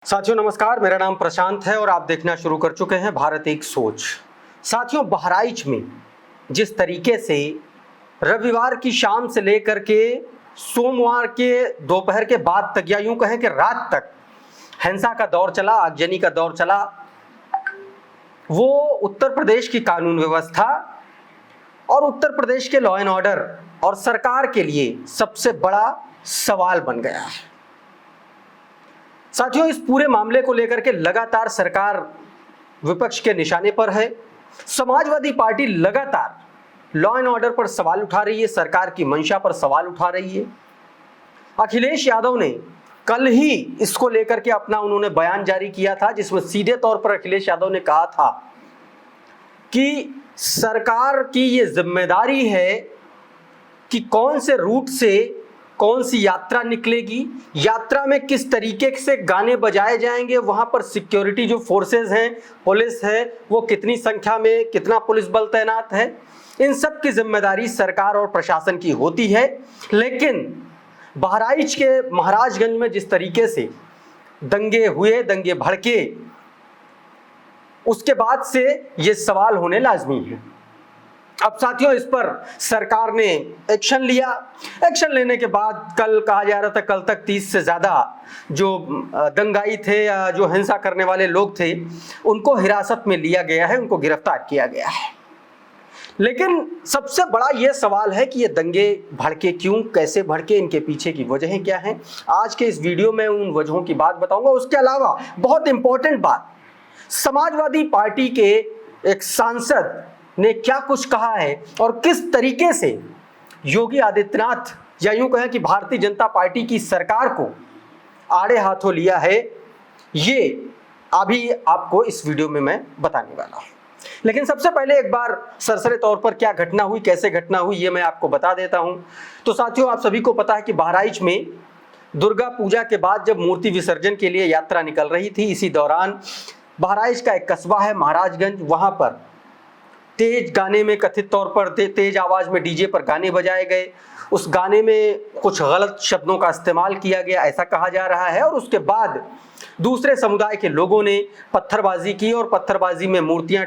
साथियों नमस्कार, मेरा नाम प्रशांत है और आप देखना शुरू कर चुके हैं भारत एक सोच। साथियों, बहराइच में जिस तरीके से रविवार की शाम से लेकर के सोमवार के दोपहर के बाद तक या यूं कहें कि रात तक हिंसा का दौर चला, आगजनी का दौर चला, वो उत्तर प्रदेश की कानून व्यवस्था और उत्तर प्रदेश के लॉ एंड ऑर्डर और सरकार के लिए सबसे बड़ा सवाल बन गया है। साथियों, इस पूरे मामले को लेकर के लगातार सरकार विपक्ष के निशाने पर है। समाजवादी पार्टी लगातार लॉ एंड ऑर्डर पर सवाल उठा रही है, सरकार की मंशा पर सवाल उठा रही है। अखिलेश यादव ने कल ही इसको लेकर के अपना उन्होंने बयान जारी किया था, जिसमें सीधे तौर पर अखिलेश यादव ने कहा था कि सरकार की ये जिम्मेदारी है कि कौन से रूट से कौन सी यात्रा निकलेगी, यात्रा में किस तरीके से गाने बजाए जाएंगे, वहां पर सिक्योरिटी जो फोर्सेस हैं, पुलिस है, वो कितनी संख्या में कितना पुलिस बल तैनात है, इन सब की जिम्मेदारी सरकार और प्रशासन की होती है। लेकिन बहराइच के महाराजगंज में जिस तरीके से दंगे हुए, दंगे भड़के, उसके बाद से ये सवाल होने लाजमी है। अब साथियों, इस पर सरकार ने एक्शन लिया। एक्शन लेने के बाद कल कहा जा रहा था कल तक 30 से ज़्यादा जो दंगाई थे या जो हिंसा करने वाले लोग थे उनको हिरासत में लिया गया है, उनको गिरफ्तार किया गया है। लेकिन सबसे बड़ा ये सवाल है कि ये दंगे भड़के क्यों, कैसे भड़के, इनके पीछे की वजहें क्या हैं। आज के इस वीडियो में उन वजहों की बात बताऊंगा। उसके अलावा बहुत इंपॉर्टेंट बात, समाजवादी पार्टी के एक सांसद ने क्या कुछ कहा है और किस तरीके से योगी आदित्यनाथ या यूं कहें कि भारतीय जनता पार्टी की सरकार को आड़े हाथों लिया है, ये अभी आपको इस वीडियो में मैं बताने वाला हूं। लेकिन सबसे पहले एक बार सरसरे तौर पर क्या घटना हुई, कैसे घटना हुई, ये मैं आपको बता देता हूं। तो साथियों, आप सभी को पता है कि बहराइच में दुर्गा पूजा के बाद जब मूर्ति विसर्जन के लिए यात्रा निकल रही थी, इसी दौरान बहराइच का एक कस्बा है महाराजगंज, वहां पर तेज गाने में, कथित तौर पर तेज आवाज में डीजे पर गाने बजाए गए। उस गाने में कुछ गलत शब्दों का इस्तेमाल किया गया, ऐसा कहा जा रहा है। और उसके बाद दूसरे समुदाय के लोगों ने पत्थरबाजी की और पत्थरबाजी में मूर्तियां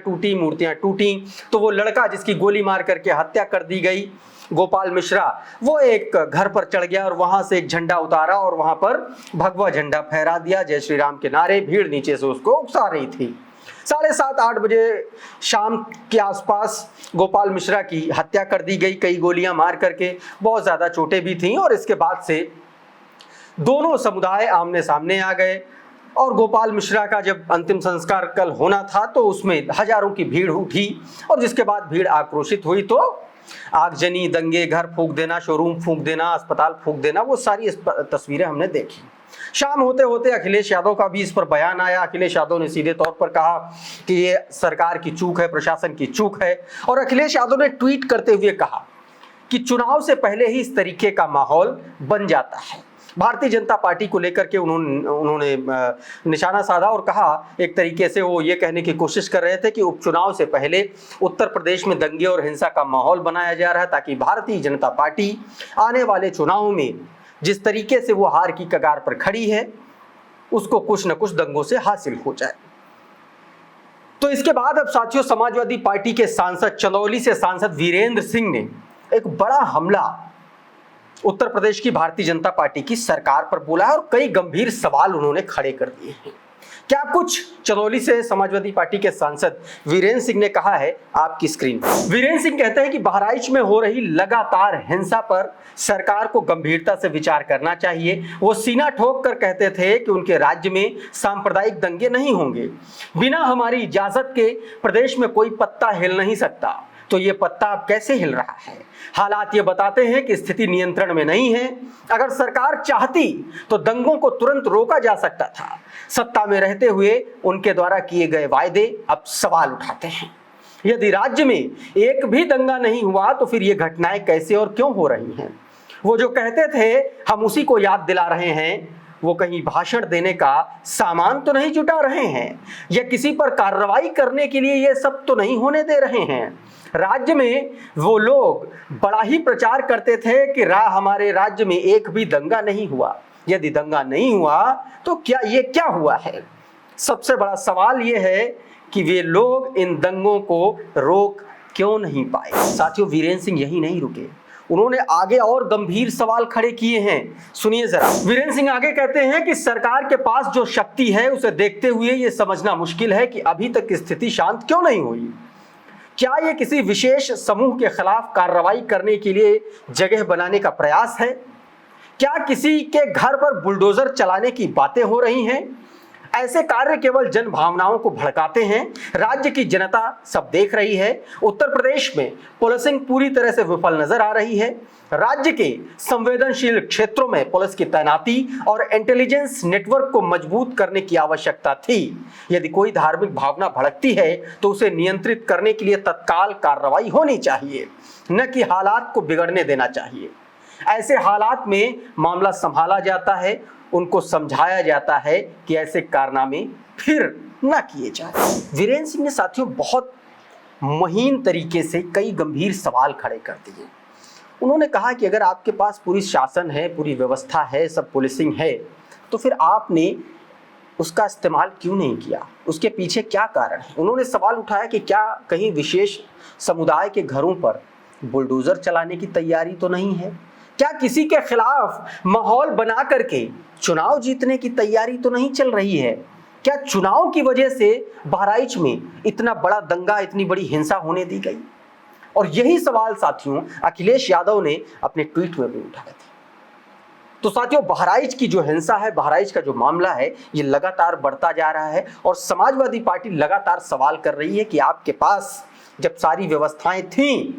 टूटी। तो वो लड़का जिसकी गोली मार करके हत्या कर दी गई, गोपाल मिश्रा, वो एक घर पर चढ़ गया और वहां से एक झंडा उतारा और वहां पर भगवा झंडा फहरा दिया, जय श्री राम के नारे। भीड़ नीचे से उसको उकसा रही थी। 7:30-8 बजे शाम के आसपास गोपाल मिश्रा की हत्या कर दी गई, कई गोलियां मार करके, बहुत ज़्यादा चोटें भी थीं। और इसके बाद से दोनों समुदाय आमने सामने आ गए और गोपाल मिश्रा का जब अंतिम संस्कार कल होना था तो उसमें हजारों की भीड़ उठी और जिसके बाद भीड़ आक्रोशित हुई तो आगजनी, दंगे, घर फूंक देना, शोरूम फूंक देना, अस्पताल फूंक देना, वो सारी तस्वीरें हमने देखी। शाम होते होते अखिलेश यादव का भी इस पर बयान आया। अखिलेश यादव ने सीधे तौर पर कहा कि ये सरकार की चूक है, प्रशासन की चूक है। और अखिलेश यादव ने ट्वीट करते हुए कहा कि चुनाव से पहले ही इस तरीके का माहौल बन जाता है। भारतीय जनता पार्टी को लेकर के उन्होंने निशाना साधा और कहा, एक तरीके से वो ये कहने की कोशिश कर रहे थे कि उपचुनाव से पहले उत्तर प्रदेश में दंगे और हिंसा का माहौल बनाया जा रहा है ताकि भारतीय जनता पार्टी आने वाले चुनाव में जिस तरीके से वो हार की कगार पर खड़ी है उसको कुछ न कुछ दंगों से हासिल हो जाए। तो इसके बाद अब साथियों, समाजवादी पार्टी के सांसद, चंदौली से सांसद वीरेंद्र सिंह ने एक बड़ा हमला उत्तर प्रदेश की भारतीय जनता पार्टी की सरकार पर बोला है और कई गंभीर सवाल उन्होंने खड़े कर दिए हैं। क्या कुछ चंदौली से समाजवादी पार्टी के सांसद वीरेंद्र सिंह ने कहा है आपकी स्क्रीन पर। वीरेंद्र सिंह कहते हैं कि बहराइच में हो रही लगातार हिंसा पर सरकार को गंभीरता से विचार करना चाहिए। वो सीना ठोक कर कहते थे कि उनके राज्य में सांप्रदायिक दंगे नहीं होंगे। बिना हमारी इजाजत के प्रदेश में कोई पत्ता हिल नहीं सकता। तो ये पत्ता अब कैसे हिल रहा है? हालात ये बताते हैं कि स्थिति नियंत्रण में नहीं है। अगर सरकार चाहती तो दंगों को तुरंत रोका जा सकता था। सत्ता में रहते हुए उनके द्वारा किए गए वायदे अब सवाल उठाते हैं। यदि राज्य में एक भी दंगा नहीं हुआ तो फिर ये घटनाएं कैसे और क्यों हो रही हैं? वो जो कहते थे हम उसी को याद दिला रहे हैं, वो कहीं भाषण देने का सामान तो नहीं जुटा रहे हैं या किसी पर कार्रवाई करने के लिए ये सब तो नहीं होने दे रहे हैं। राज्य में वो लोग बड़ा ही प्रचार करते थे कि हमारे राज्य में एक भी दंगा नहीं हुआ। यदि दंगा नहीं हुआ तो क्या ये क्या हुआ है? सबसे बड़ा सवाल ये है कि वे लोग इन दंगों को रोक क्यों नहीं पाए। साथियों, वीरेंद्र सिंह यही नहीं रुके, उन्होंने आगे और गंभीर सवाल खड़े किए हैं। सुनिए जरा। वीरेंद्र सिंह आगे कहते हैं कि सरकार के पास जो शक्ति है उसे देखते हुए ये समझना मुश्किल है कि अभी तक स्थिति शांत क्यों नहीं हुई। क्या ये किसी विशेष समूह के खिलाफ कार्रवाई करने के लिए जगह बनाने का प्रयास है? क्या किसी के घर पर बुलडोजर चलाने की बातें हो रही हैं? ऐसे कार्य केवल जन भावनाओं को भड़काते हैं। राज्य की जनता सब देख रही है। उत्तर प्रदेश में पुलिसिंग पूरी तरह से विफल नजर आ रही है। राज्य के संवेदनशील क्षेत्रों में पुलिस की तैनाती और इंटेलिजेंस नेटवर्क को मजबूत करने की आवश्यकता थी। यदि कोई धार्मिक भावना भड़कती है तो उसे नियंत्रित करने के लिए तत्काल कार्रवाई होनी चाहिए, न कि हालात को बिगड़ने देना चाहिए। ऐसे हालात में मामला संभाला जाता है, उनको समझाया जाता है कि ऐसे कारनामे फिर न किए जाए। वीरेंद्र सिंह ने साथियों बहुत महीन तरीके से कई गंभीर सवाल खड़े कर दिए। उन्होंने कहा कि अगर आपके पास पूरी शासन है, पूरी व्यवस्था है, सब पुलिसिंग है, तो फिर आपने उसका इस्तेमाल क्यों नहीं किया? उसके पीछे क्या कारण है? उन्होंने सवाल उठाया कि क्या कहीं विशेष समुदाय के घरों पर बुलडोजर चलाने की तैयारी तो नहीं है? क्या किसी के खिलाफ माहौल बना करके चुनाव जीतने की तैयारी तो नहीं चल रही है? क्या चुनाव की वजह से बहराइच में इतना बड़ा दंगा, इतनी बड़ी हिंसा होने दी गई? और यही सवाल साथियों अखिलेश यादव ने अपने ट्वीट में भी उठाए थे। तो साथियों, बहराइच की जो हिंसा है, बहराइच का जो मामला है, ये लगातार बढ़ता जा रहा है और समाजवादी पार्टी लगातार सवाल कर रही है कि आपके पास जब सारी व्यवस्थाएं थीं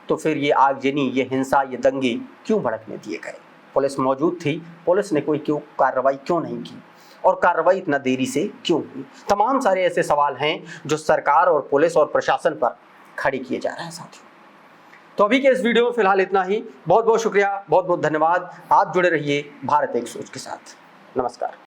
तो फिर ये आगजनी, ये हिंसा, ये दंगे क्यों भड़कने दिए गए? पुलिस मौजूद थी, पुलिस ने कोई कार्रवाई क्यों नहीं की और कार्रवाई इतना देरी से क्यों हुई? तमाम सारे ऐसे सवाल हैं जो सरकार और पुलिस और प्रशासन पर खड़े किए जा रहे हैं साथियों। तो अभी के इस वीडियो में फिलहाल इतना ही। बहुत बहुत शुक्रिया, बहुत बहुत धन्यवाद। आप जुड़े रहिए भारत एक सोच के साथ। नमस्कार।